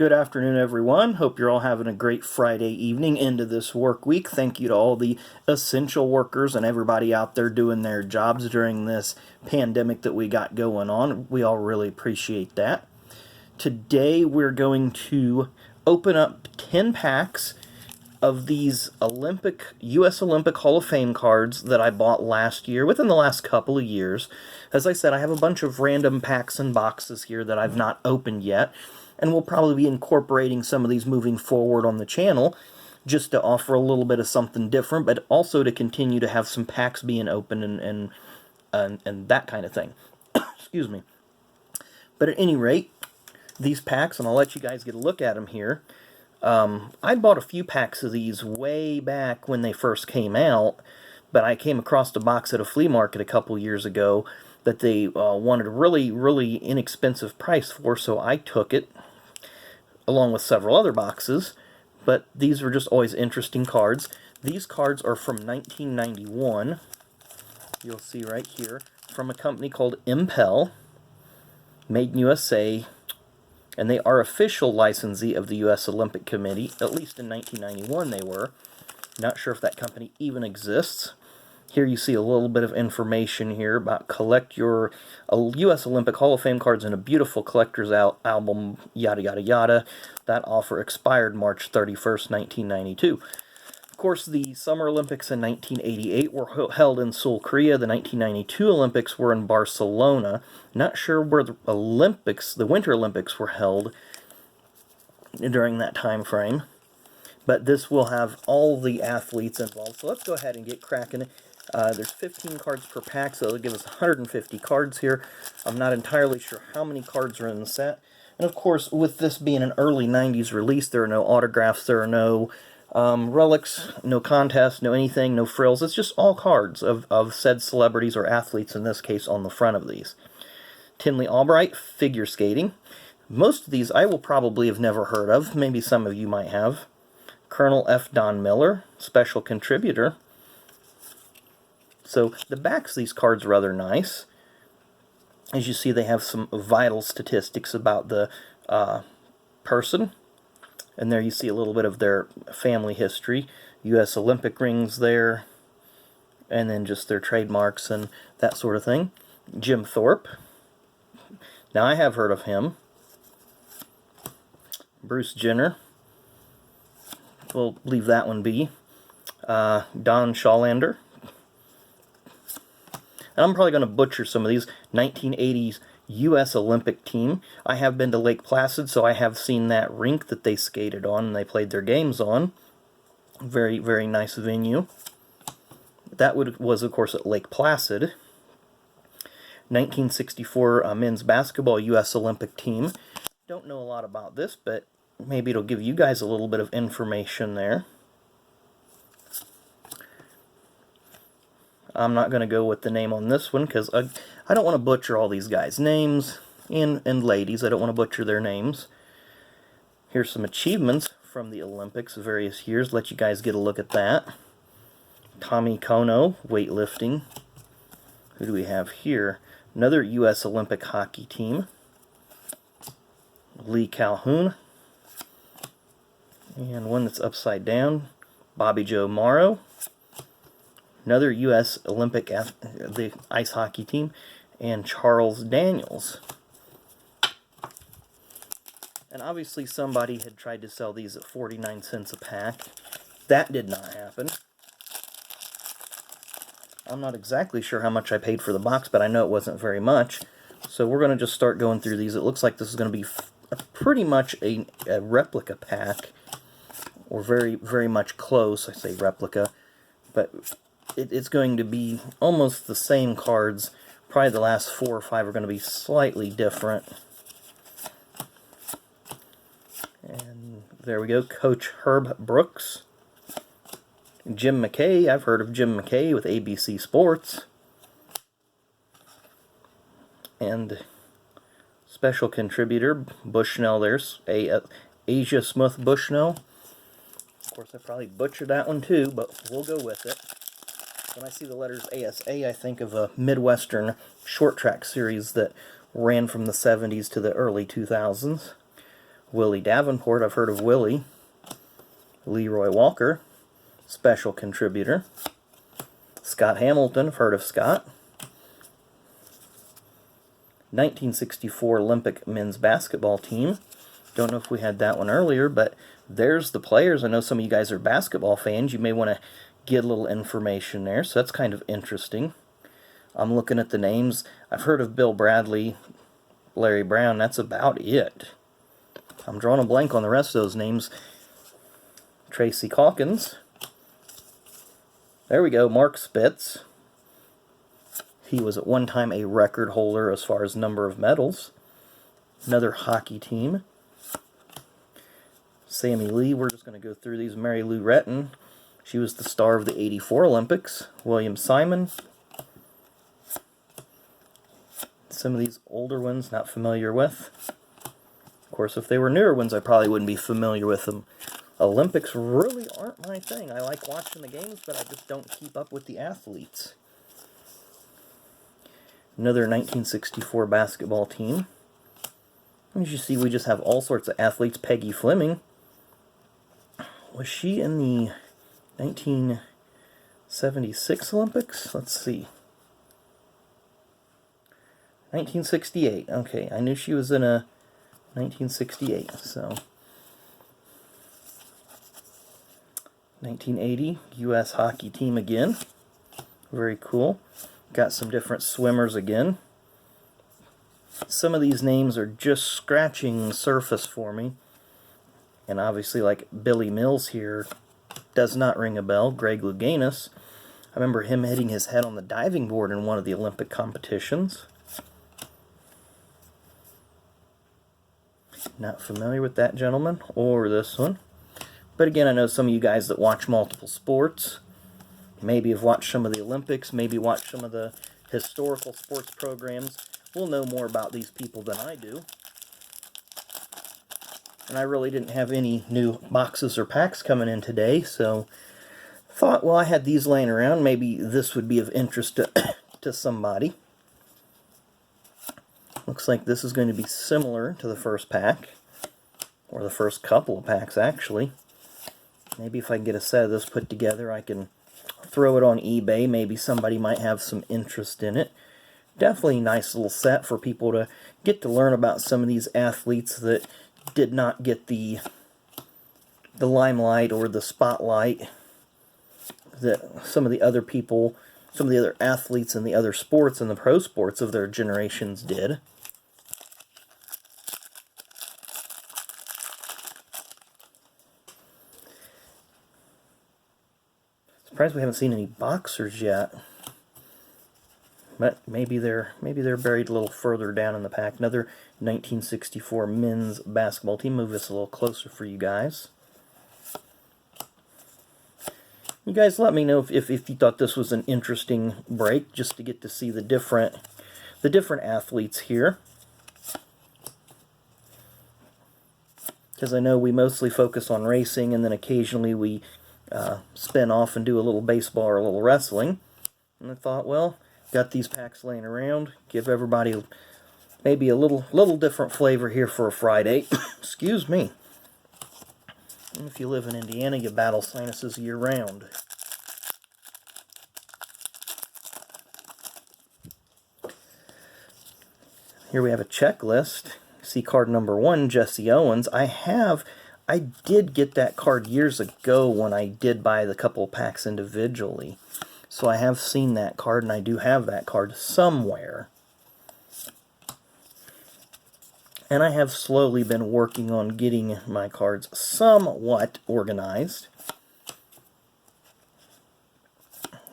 Good afternoon, everyone. Hope you're all having a great Friday evening into this work week. Thank you to all the essential workers and everybody out there doing their jobs during this pandemic that we got going on. We all really appreciate that. Today, we're going to open up 10 packs of these U.S. Olympic Hall of Fame cards that I bought last year, within the last couple of years. As I said, I have a bunch of random packs and boxes here that I've not opened yet, and we'll probably be incorporating some of these moving forward on the channel, just to offer a little bit of something different, but also to continue to have some packs being open and that kind of thing. Excuse me. But at any rate, these packs, and I'll let you guys get a look at them here. I bought a few packs of these way back when they first came out, but I came across a box at a flea market a couple years ago that they wanted a really, really inexpensive price for, so I took it, along with several other boxes, but these were just always interesting cards. These cards are from 1991, you'll see right here, from a company called Impel, made in USA, and they are official licensee of the U.S. Olympic Committee. At least in 1991 they were. Not sure if that company even exists. Here you see a little bit of information here about collect your U.S. Olympic Hall of Fame cards in a beautiful collector's album, yada yada yada. That offer expired March 31st, 1992. Of course, the Summer Olympics in 1988 were held in Seoul, Korea. The 1992 Olympics were in Barcelona. Not sure where the Winter Olympics were held during that time frame. But this will have all the athletes involved. So let's go ahead and get cracking. There's 15 cards per pack, so it'll give us 150 cards here. I'm not entirely sure how many cards are in the set. And of course, with this being an early 90s release, there are no autographs, there are no relics, no contests, no anything, no frills. It's just all cards of said celebrities or athletes, in this case, on the front of these. Tinley Albright, figure skating. Most of these I will probably have never heard of. Maybe some of you might have. Colonel F. Don Miller, special contributor. So the backs of these cards are rather nice. As you see, they have some vital statistics about the person. And there you see a little bit of their family history. U.S. Olympic rings there. And then just their trademarks and that sort of thing. Jim Thorpe. Now I have heard of him. Bruce Jenner. We'll leave that one be. Don Shawlander. And I'm probably going to butcher some of these. 1980s U.S. Olympic team. I have been to Lake Placid, so I have seen that rink that they skated on and they played their games on. Very, very nice venue. That was, of course, at Lake Placid. 1964 men's basketball U.S. Olympic team. Don't know a lot about this, but maybe it'll give you guys a little bit of information there. I'm not going to go with the name on this one because I don't want to butcher all these guys' names and ladies. I don't want to butcher their names. Here's some achievements from the Olympics of various years. Let you guys get a look at that. Tommy Kono, weightlifting. Who do we have here? Another U.S. Olympic hockey team. Lee Calhoun. And one that's upside down. Bobby Joe Morrow. Another U.S. Olympic the ice hockey team, and Charles Daniels. And obviously somebody had tried to sell these at 49 cents a pack. That did not happen. I'm not exactly sure how much I paid for the box, but I know it wasn't very much. So we're going to just start going through these. It looks like this is going to be pretty much a replica pack, or very, very much close. I say replica, but it's going to be almost the same cards. Probably the last 4 or 5 are going to be slightly different. And there we go. Coach Herb Brooks. Jim McKay. I've heard of Jim McKay with ABC Sports. And special contributor Bushnell. There's Asia Smith Bushnell. Of course, I probably butchered that one too, but we'll go with it. When I see the letters ASA, I think of a Midwestern short track series that ran from the 70s to the early 2000s. Willie Davenport, I've heard of Willie. Leroy Walker, special contributor. Scott Hamilton, I've heard of Scott. 1964 Olympic men's basketball team. Don't know if we had that one earlier, but there's the players. I know some of you guys are basketball fans. You may want to get a little information there, so that's kind of interesting. I'm looking at the names. I've heard of Bill Bradley, Larry Brown. That's about it. I'm drawing a blank on the rest of those names. Tracy Calkins. There we go, Mark Spitz. He was at one time a record holder as far as number of medals. Another hockey team. Sammy Lee, we're just going to go through these. Mary Lou Retton, she was the star of the '84 Olympics. William Simon. Some of these older ones, not familiar with. Of course, if they were newer ones, I probably wouldn't be familiar with them. Olympics really aren't my thing. I like watching the games, but I just don't keep up with the athletes. Another 1964 basketball team. As you see, we just have all sorts of athletes. Peggy Fleming. Was she in the 1976 Olympics? Let's see. 1968. Okay, I knew she was in a 1968, so 1980 U.S. hockey team again. Very cool. Got some different swimmers again. Some of these names are just scratching the surface for me. And obviously, like Billy Mills here, does not ring a bell. Greg Louganis. I remember him hitting his head on the diving board in one of the Olympic competitions. Not familiar with that gentleman or this one. But again, I know some of you guys that watch multiple sports maybe have watched some of the Olympics, maybe watched some of the historical sports programs, will know more about these people than I do. And I really didn't have any new boxes or packs coming in today, so thought, well, I had these laying around, maybe this would be of interest to somebody. Looks like this is going to be similar to the first pack, or the first couple of packs, actually. Maybe if I can get a set of this put together, I can throw it on eBay. Maybe somebody might have some interest in it. Definitely a nice little set for people to get to learn about some of these athletes that did not get the limelight or the spotlight that some of the other people, some of the other athletes in the other sports and the pro sports of their generations did. Surprised we haven't seen any boxers yet. But maybe they're buried a little further down in the pack. Another 1964 men's basketball team. Move this a little closer for you guys. You guys let me know if you thought this was an interesting break, just to get to see the different athletes here. Because I know we mostly focus on racing, and then occasionally we spin off and do a little baseball or a little wrestling. And I thought, well, got these packs laying around, give everybody maybe a little different flavor here for a Friday. Excuse me. And if you live in Indiana, you battle sinuses year-round. Here we have a checklist. See card number 1, Jesse Owens. I did get that card years ago when I did buy the couple packs individually. So I have seen that card, and I do have that card somewhere. And I have slowly been working on getting my cards somewhat organized.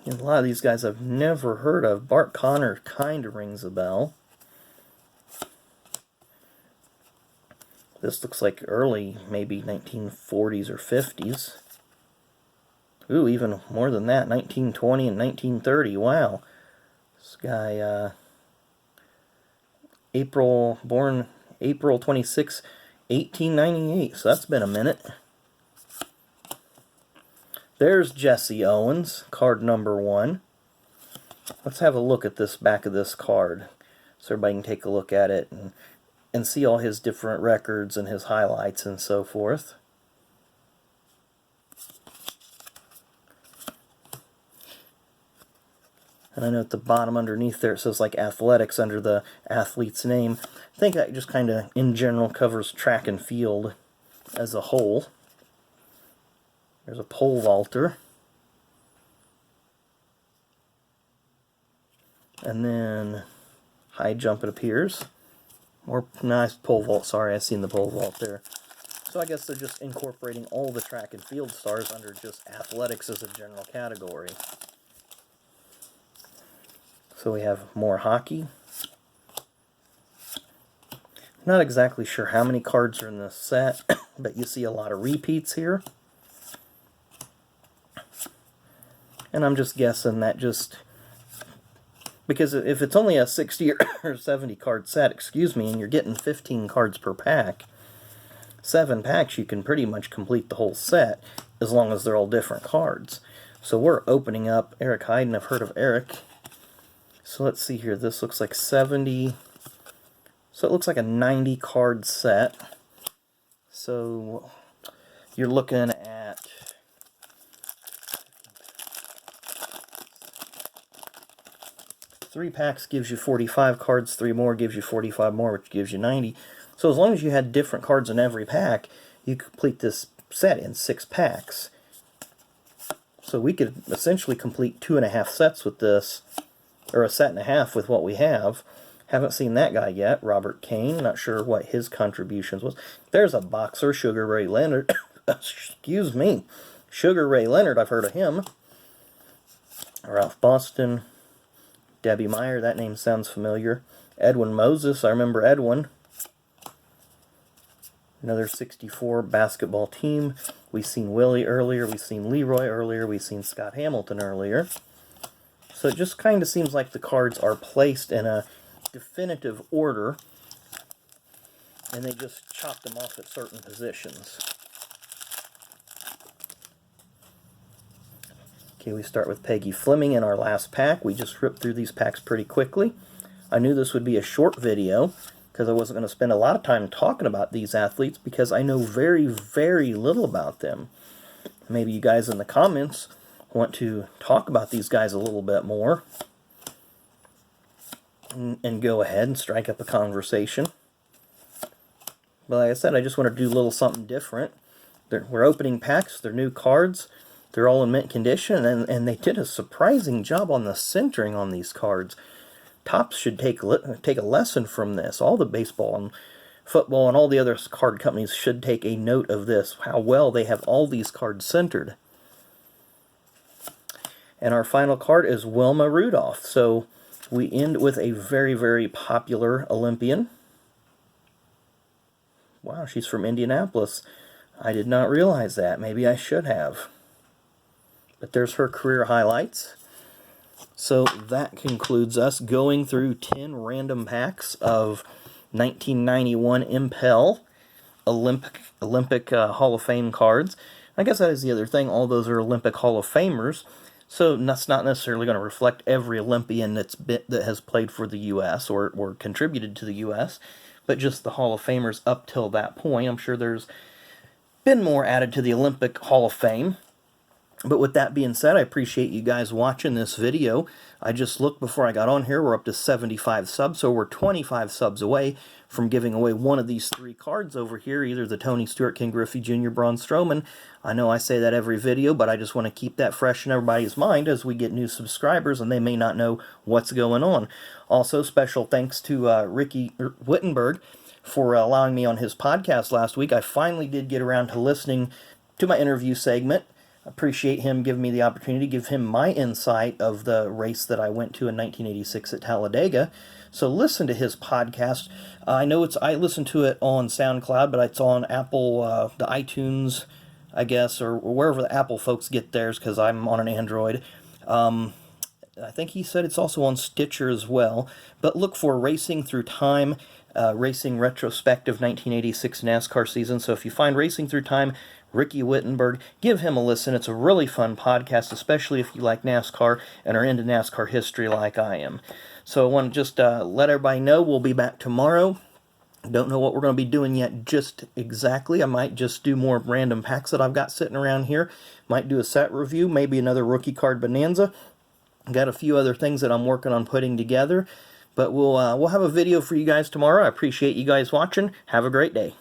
And a lot of these guys I've never heard of. Bart Connor kind of rings a bell. This looks like early, maybe 1940s or 50s. Ooh, even more than that, 1920 and 1930. Wow. This guy, born April 26, 1898. So that's been a minute. There's Jesse Owens, card number 1. Let's have a look at this back of this card so everybody can take a look at it and and see all his different records and his highlights and so forth. And I know at the bottom underneath there it says like athletics under the athlete's name. I think that just kind of in general covers track and field as a whole. There's a pole vaulter. And then high jump, it appears. Or nice pole vault, sorry, I seen the pole vault there. So I guess they're just incorporating all the track and field stars under just athletics as a general category. So we have more hockey. Not exactly sure how many cards are in this set, but you see a lot of repeats here. And I'm just guessing that just... because if it's only a 60 or 70 card set, and you're getting 15 cards per pack, 7 packs, you can pretty much complete the whole set as long as they're all different cards. So we're opening up Eric Hyden. I've heard of Eric. So let's see here. This looks like 70. So it looks like a 90 card set. So you're looking at 3 packs gives you 45 cards, 3 more gives you 45 more, which gives you 90. So as long as you had different cards in every pack, you complete this set in 6 packs. So we could essentially complete 2.5 sets with this, or a set and a half with what we have. Haven't seen that guy yet, Robert Kane. Not sure what his contributions was. There's a boxer, Sugar Ray Leonard. Excuse me. Sugar Ray Leonard, I've heard of him. Ralph Boston. Debbie Meyer, that name sounds familiar. Edwin Moses, I remember Edwin. Another 64 basketball team. We've seen Willie earlier, we've seen Leroy earlier, we've seen Scott Hamilton earlier. So it just kind of seems like the cards are placed in a definitive order, and they just chop them off at certain positions. Okay, we start with Peggy Fleming in our last pack. We just ripped through these packs pretty quickly. I knew this would be a short video because I wasn't going to spend a lot of time talking about these athletes because I know very, very little about them. Maybe you guys in the comments want to talk about these guys a little bit more and go ahead and strike up a conversation. But like I said, I just want to do a little something different. We're opening packs, they're new cards, they're all in mint condition, and they did a surprising job on the centering on these cards. Topps should take a lesson from this. All the baseball and football and all the other card companies should take a note of this, how well they have all these cards centered. And our final card is Wilma Rudolph. So we end with a very, very popular Olympian. Wow, she's from Indianapolis. I did not realize that. Maybe I should have. But there's her career highlights. So that concludes us going through 10 random packs of 1991 Impel Olympic Hall of Fame cards. I guess that is the other thing. All those are Olympic Hall of Famers. So that's not necessarily going to reflect every Olympian that has played for the U.S. or contributed to the U.S., but just the Hall of Famers up till that point. I'm sure there's been more added to the Olympic Hall of Fame. But with that being said, I appreciate you guys watching this video. I just looked before I got on here. We're up to 75 subs, so we're 25 subs away from giving away one of these 3 cards over here, either the Tony Stewart, Ken Griffey Jr., Braun Strowman. I know I say that every video, but I just want to keep that fresh in everybody's mind as we get new subscribers, and they may not know what's going on. Also, special thanks to Ricky Wittenberg for allowing me on his podcast last week. I finally did get around to listening to my interview segment. Appreciate him giving me the opportunity to give him my insight of the race that I went to in 1986 at Talladega. So listen to his podcast. I know I listened to it on SoundCloud, but it's on Apple, the iTunes, I guess, or wherever the Apple folks get theirs, because I'm on an Android. I think he said it's also on Stitcher as well. But look for Racing Through Time, Racing Retrospective 1986 NASCAR season. So if you find Racing Through Time, Ricky Wittenberg, give him a listen. It's a really fun podcast, especially if you like NASCAR and are into NASCAR history like I am. So I want to just let everybody know we'll be back tomorrow Don't know what we're going to be doing yet just exactly. I might just do more random packs that I've got sitting around here. Might do a set review, maybe another rookie card bonanza. Got a few other things that I'm working on putting together. But we'll have a video for you guys tomorrow. I appreciate you guys watching. Have a great day.